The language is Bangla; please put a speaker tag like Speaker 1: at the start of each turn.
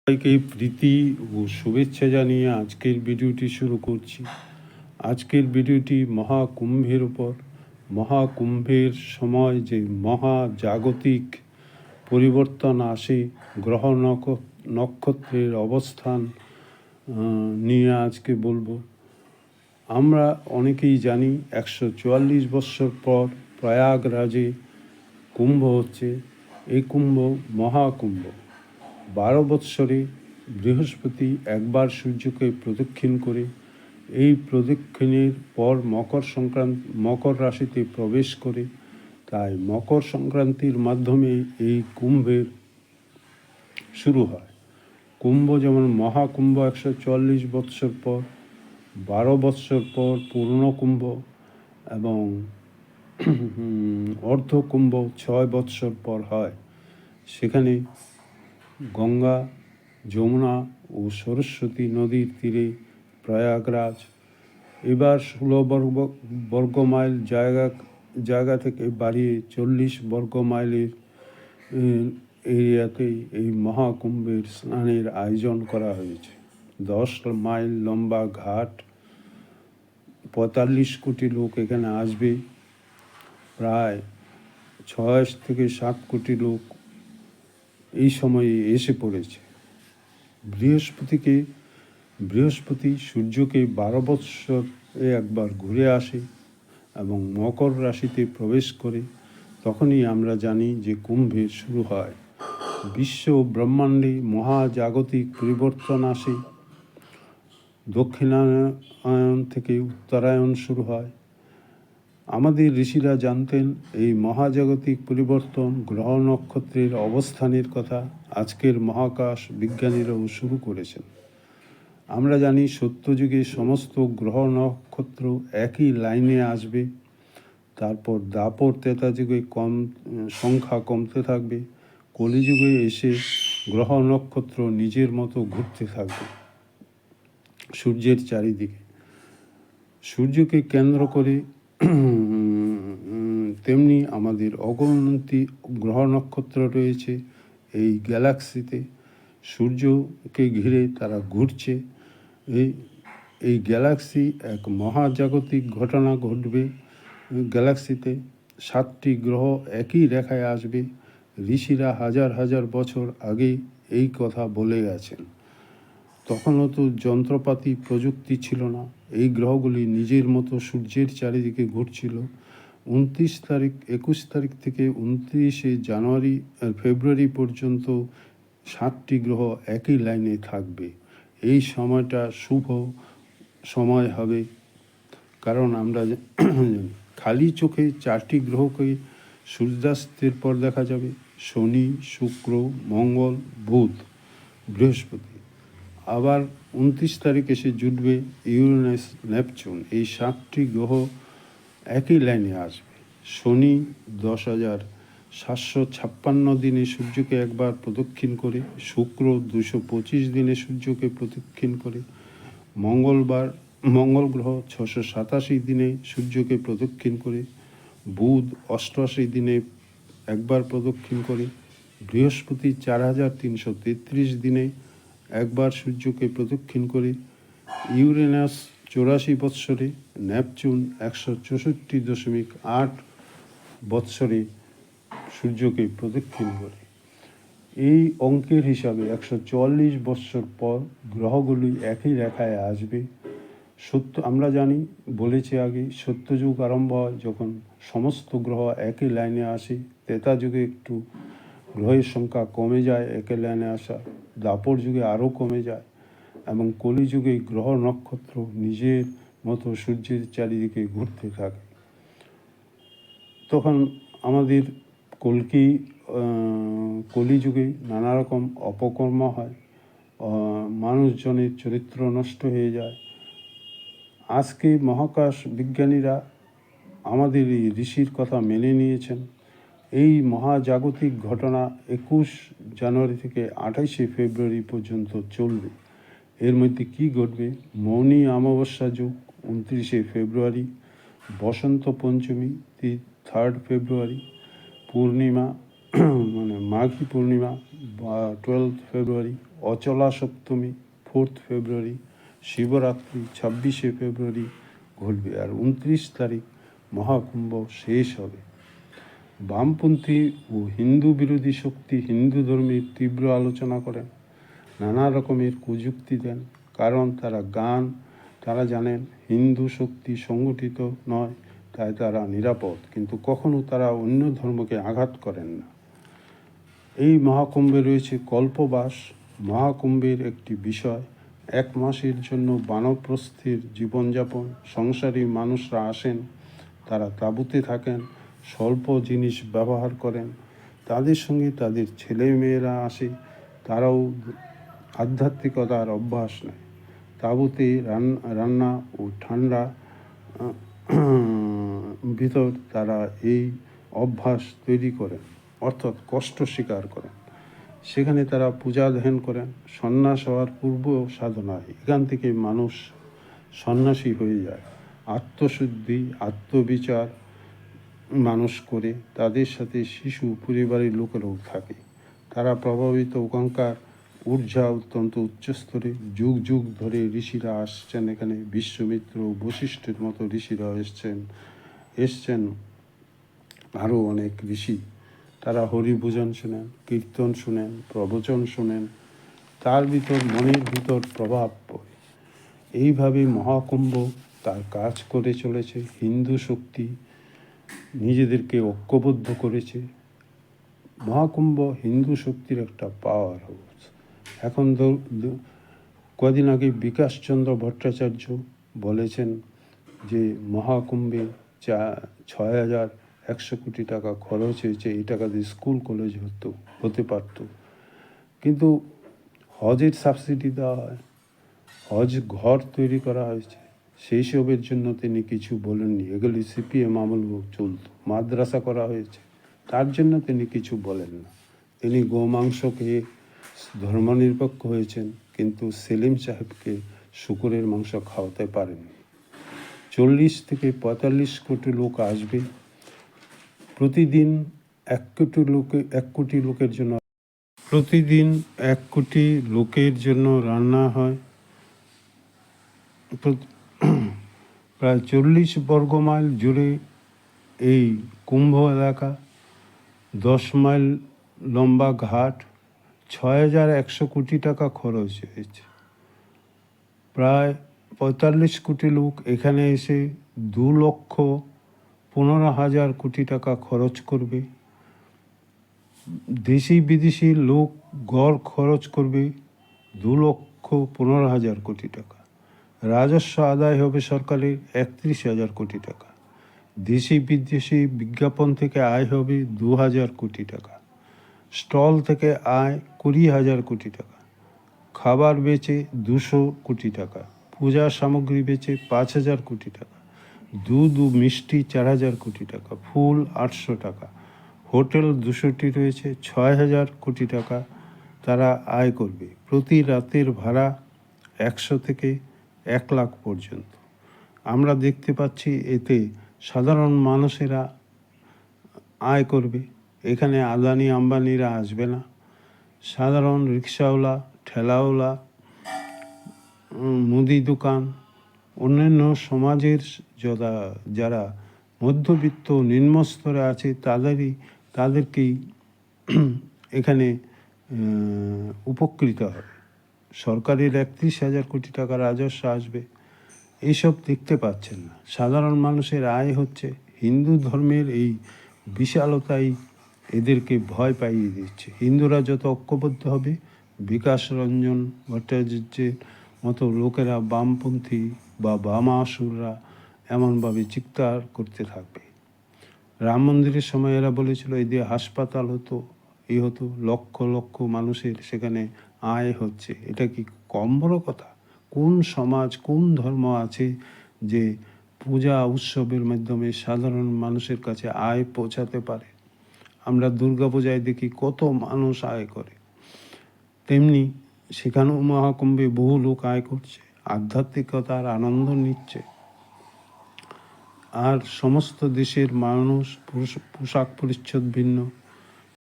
Speaker 1: সবাইকে প্রীতি ও শুভেচ্ছা জানিয়ে আজকের ভিডিওটি শুরু করছি। আজকের ভিডিওটি মহাকুম্ভের উপর। মহাকুম্ভের সময় যে মহাজাগতিক পরিবর্তন আসে, গ্রহ নক্ষত্রের অবস্থান নিয়ে আজকে বলবো। আমরা অনেকেই জানি 144 বৎসর পর প্রয়াগরাজে কুম্ভ হচ্ছে। এই কুম্ভ মহাকুম্ভ। 12 বৎসরে বৃহস্পতি একবার সূর্যকে প্রদক্ষিণ করে, এই প্রদক্ষিণের পর মকর রাশিতে প্রবেশ করে। তাই মকর সংক্রান্তির মাধ্যমে এই কুম্ভের শুরু হয়। কুম্ভ যেমন মহাকুম্ভ 144 বৎসর পর, 12 বৎসর পর পূর্ণকুম্ভ এবং অর্ধকুম্ভ 6 বৎসর পর হয়। সেখানে গঙ্গা, যমুনা ও সরস্বতী নদীর তীরে প্রয়াগরাজ। এবার 16 বর্গ মাইল জায়গা থেকে বাড়িয়ে 40 বর্গ মাইলের এরিয়াতেই এই মহাকুম্ভের স্নানের আয়োজন করা হয়েছে। 10 মাইল লম্বা ঘাট, 45 কোটি লোক এখানে আসবে। প্রায় 6 থেকে 7 কোটি লোক এই সময়ে এসে পড়েছে। বৃহস্পতি সূর্যকে 12 বৎসরে একবার ঘুরে আসে এবং মকর রাশিতে প্রবেশ করে। তখনই আমরা জানি যে কুম্ভের শুরু হয়। বিশ্ব ব্রহ্মাণ্ডে মহাজাগতিক পরিবর্তন আসে। দক্ষিণায়ন থেকে উত্তরায়ণ শুরু হয়। আমাদের ঋষিরা জানতেন এই মহাজাগতিক পরিবর্তন, গ্রহ নক্ষত্রের অবস্থানের কথা আজকের মহাকাশ বিজ্ঞানীরাও শুরু করেছেন। আমরা জানি সত্যযুগে সমস্ত গ্রহ নক্ষত্র একই লাইনে আসবে। তারপর দ্বাপর ত্রেতা যুগে সংখ্যা কমতে থাকবে। কলিযুগে এসে গ্রহ নক্ষত্র নিজের মতো ঘুরতে থাকবে সূর্যের চারিদিকে। সূর্যকে কেন্দ্র করে তেমনি আমাদের অগণিত গ্রহ নক্ষত্র রয়েছে এই গ্যালাক্সিতে। সূর্যকে ঘিরে তারা ঘুরছে। এই গ্যালাক্সি এক মহাজাগতিক ঘটনা ঘটবে। গ্যালাক্সিতে 7টি গ্রহ একই রেখায় আসবে। ঋষিরা হাজার হাজার বছর আগে এই কথা বলে গেছেন। তখনও তো যন্ত্রপাতি প্রযুক্তি ছিল না। এই গ্রহগুলি নিজের মতো সূর্যের চারিদিকে ঘুরছিল। 21 তারিখ থেকে 29 ফেব্রুয়ারি পর্যন্ত 7টি গ্রহ একই লাইনে থাকবে। এই সময়টা শুভ সময় হবে, কারণ আমরা খালি চোখে 4টি গ্রহকে সূর্যাস্তের পর দেখা যাবে: শনি, শুক্র, মঙ্গল, বুধ, বৃহস্পতি। আবার 29 তারিখ এসে জুটবে ইউরেনাস, নেপচুন। এই 7টি গ্রহ একই লাইনে আসবে। শনি 10,756 দিনে সূর্যকে একবার প্রদক্ষিণ করে। শুক্র 225 দিনে সূর্যকে প্রদক্ষিণ করে। মঙ্গল গ্রহ 687 দিনে সূর্যকে প্রদক্ষিণ করে। বুধ 88 দিনে একবার প্রদক্ষিণ করে। বৃহস্পতি 4333 দিনে একবার সূর্যকে প্রদক্ষিণ করে। ইউরেনাস 84 বৎসরে, নেপচুন 164.8 বৎসরে সূর্যকে প্রদক্ষিণ করে। এই অঙ্কের হিসাবে 144 বৎসর পর গ্রহগুলি একই রেখায় আসবে। আমরা জানি, বলেছি আগে, সত্যযুগ আরম্ভ হয় যখন সমস্ত গ্রহ একই লাইনে আসে। ত্রেতা যুগে একটু গ্রহের সংখ্যা কমে যায় একই লাইনে আসা। দ্বাপর যুগে আরও কমে যায় এবং কলিযুগে গ্রহ নক্ষত্র নিজের মতো সূর্যের চারিদিকে ঘুরতে থাকে। তখন আমাদের কলিযুগে নানা রকম অপকর্ম হয়, মানুষজনের চরিত্র নষ্ট হয়ে যায়। আজকে মহাকাশ বিজ্ঞানীরা আমাদের এই ঋষির কথা মেনে নিয়েছেন। এই মহাজাগতিক ঘটনা 21 জানুয়ারি থেকে 28 ফেব্রুয়ারি পর্যন্ত চলবে। এর মধ্যে কি ঘটবে? মৌনী অমাবস্যা যুগ 29 ফেব্রুয়ারি, বসন্ত পঞ্চমী 3 ফেব্রুয়ারি, পূর্ণিমা মানে মাঘী পূর্ণিমা বা 12 ফেব্রুয়ারি, অচলা সপ্তমী 4 ফেব্রুয়ারি, শিবরাত্রি 26 ফেব্রুয়ারি ঘটবে। আর 29 তারিখ মহাকুম্ভ শেষ হবে। বামপন্থী ও হিন্দু বিরোধী শক্তি হিন্দু ধর্মের তীব্র আলোচনা করেন, নানা রকমের কুযুক্তি দেন, কারণ তারা জানেন হিন্দু শক্তি সংগঠিত নয়, তাই তারা নিরাপদ, কিন্তু কখনো তারা অন্য ধর্মকে আঘাত করেন না। এই মহাকুম্ভে রয়েছে কল্পবাস। মহাকুম্ভের একটি বিষয়, 1 মাসের জন্য বানপ্রস্থের জীবনযাপন। সংসারী মানুষরা আসেন, তারা তাঁবুতে থাকেন, স্বল্প জিনিস ব্যবহার করেন, তাদের সঙ্গে তাদের ছেলেমেয়েরা আসে, তারাও আধ্যাত্মিকতার অভ্যাস নেয়। তাঁবুতে রান্না ও ঠান্ডা ভিতর তারা এই অভ্যাস তৈরি করেন, অর্থাৎ কষ্ট স্বীকার করেন। সেখানে তারা পূজা ধ্যান করেন। সন্ন্যাস হওয়ার পূর্ব সাধনায় এখান থেকে মানুষ সন্ন্যাসী হয়ে যায়। আত্মশুদ্ধি, আত্মবিচার মানুষ করে, তাদের সাথে শিশু পরিবারের লোকেরাও থাকে। তারা প্রভাবিত ওখানকার ঊর্জা অত্যন্ত উচ্চস্তরে। যুগ যুগ ধরে ঋষিরা আসছেন এখানে, বিশ্বমিত্র, বশিষ্ঠের মতো ঋষিরা এসছেন আরও অনেক ঋষি। তারা হরিভোজন শোনেন, কীর্তন শোনেন, প্রবচন শোনেন, তার মনের ভিতর প্রভাব পড়ে। এইভাবে মহাকুম্ভ তার কাজ করে চলেছে। হিন্দু শক্তি নিজেদেরকে ঐক্যবদ্ধ করেছে। মহাকুম্ভ হিন্দু শক্তির একটা পাওয়ার হাউস। এখন কদিন আগে বিকাশচন্দ্র ভট্টাচার্য বলেছেন যে মহাকুম্ভে 6,100 কোটি টাকা খরচ হয়েছে, এই টাকা দিয়ে স্কুল কলেজ হতে পারত। কিন্তু হজের সাবসিডি দেওয়া হয়, হজ ঘর তৈরি করা হয়েছে, সেই সবের জন্য তিনি কিছু বলেননি। এগুলি সিপিএম আমল চলত। মাদ্রাসা করা হয়েছে, তার জন্য তিনি কিছু বলেন না। তিনি গোমাংস খেয়ে ধর্মনিরপেক্ষ হয়েছেন, কিন্তু সেলিম সাহেবকে শূকরের মাংস খাওয়াতে পারেননি। 40 থেকে 45 কোটি লোক আসবে প্রতিদিন। 1 কোটি লোকের জন্য প্রতিদিন 1 কোটি লোকের জন্য রান্না হয়। প্রায় 40 বর্গমাইল জুড়ে এই কুম্ভ এলাকা, 10 মাইল লম্বা ঘাট। 6,100 কোটি টাকা খরচ হয়েছে। প্রায় 45 কোটি লোক এখানে এসে 2,15,000 কোটি টাকা খরচ করবে। দেশি বিদেশি লোক গড় খরচ করবে 2,15,000 কোটি টাকা। রাজস্ব আদায় হবে সরকারের 31,000 কোটি টাকা। দেশি বিদেশি বিজ্ঞাপন থেকে আয় হবে 2,000 কোটি টাকা। স্টল থেকে আয় 20,000 কোটি টাকা। খাবার বেচে 200 কোটি টাকা। পূজা সামগ্রী বেচে 5,000 কোটি টাকা। দুধ ও মিষ্টি 4,000 কোটি টাকা। ফুল 800 টাকা। হোটেল 200টি রয়েছে, 6,000 কোটি টাকা তারা আয় করবে। প্রতি রাতের ভাড়া 100 থেকে 1 লাখ পর্যন্ত। আমরা দেখতে পাচ্ছি এতে সাধারণ মানুষেরা আয় করবে। এখানে আদানি আম্বানিরা আসবে না। সাধারণ রিক্সাওয়ালা, ঠেলাওয়ালা, মুদি দোকান, অন্যান্য সমাজের যারা মধ্যবিত্ত নিম্নস্তরে আছে তাদেরকেই এখানে উপকৃত হবে। সরকারের 31,000 কোটি টাকা রাজস্ব আসবে। এইসব দেখতে পাচ্ছেন না। সাধারণ মানুষের আয় হচ্ছে। হিন্দু ধর্মের এই বিশালতাই এদেরকে ভয় পাইয়ে দিচ্ছে। হিন্দুরা যত ঐক্যবদ্ধ হবে, বিকাশ রঞ্জন ভট্টাচার্যের মতো লোকেরা, বামপন্থী বা বামাসুররা এমনভাবে চিৎকার করতে থাকবে। রাম মন্দিরের সময় এরা বলেছিল এই দিয়ে হাসপাতাল হতো, হতো, লক্ষ লক্ষ মানুষের সেখানে আয় হচ্ছে। এটা কি কম বড় কথা? কোন সমাজ, কোন ধর্ম আছে যে পূজা উৎসবের মাধ্যমে সাধারণ মানুষের কাছে আয় পৌঁছাতে পারে? আমরা দুর্গাপূজায় দেখি কত মানুষ আয় করে, তেমনি সেখানেও মহাকুম্ভে বহু লোক আয় করছে, আধ্যাত্মিকতার আনন্দ নিচ্ছে। আর সমস্ত দেশের মানুষ পোশাক পরিচ্ছদ ভিন্ন,